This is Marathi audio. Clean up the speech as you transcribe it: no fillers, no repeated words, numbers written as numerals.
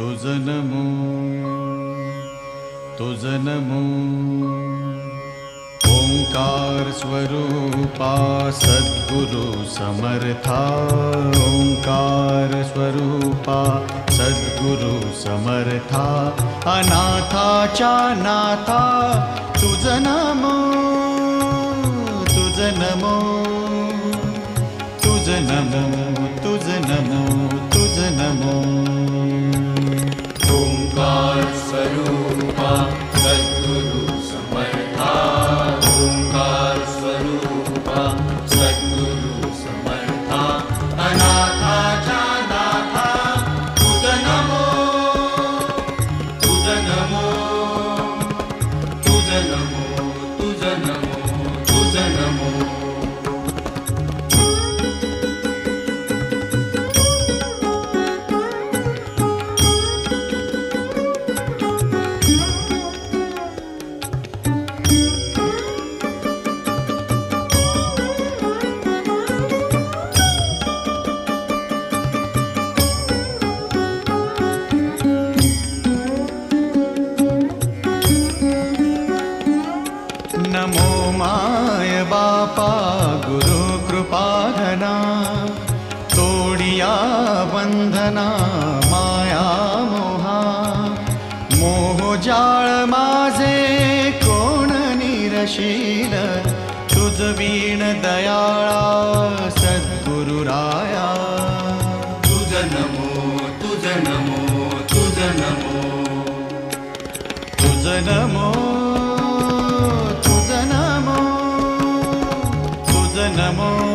तुझ नमो तुझ नमो ओंकार स्वरूपा सद्गुरु समर्था ओंकार स्वरूपा सद्गुरु समर्था अनाथाच्या नाथा तुझ नमो तुझ नमो तुझ नमो तुझ नमो तुझ नमो ओंकार स्वरूपा सद्गुरु समर्था ओंकार स्वरूपा सद्गुरु समर्था अनाथाच्या नाथा तुझ नमो तुझ नमो तुझ नमो तुझ नमो तुझ नमो नमो माय बापा गुरु कृपाधना तोडिया बंधना माया मोहा मोहजाळ माझे कोण निरशील तुझ वीण दयाळा सद्गुरु राया तुझ नमो तुझ नमो तुझ नमो तुझ नमो तुझ नमो तुझ नमो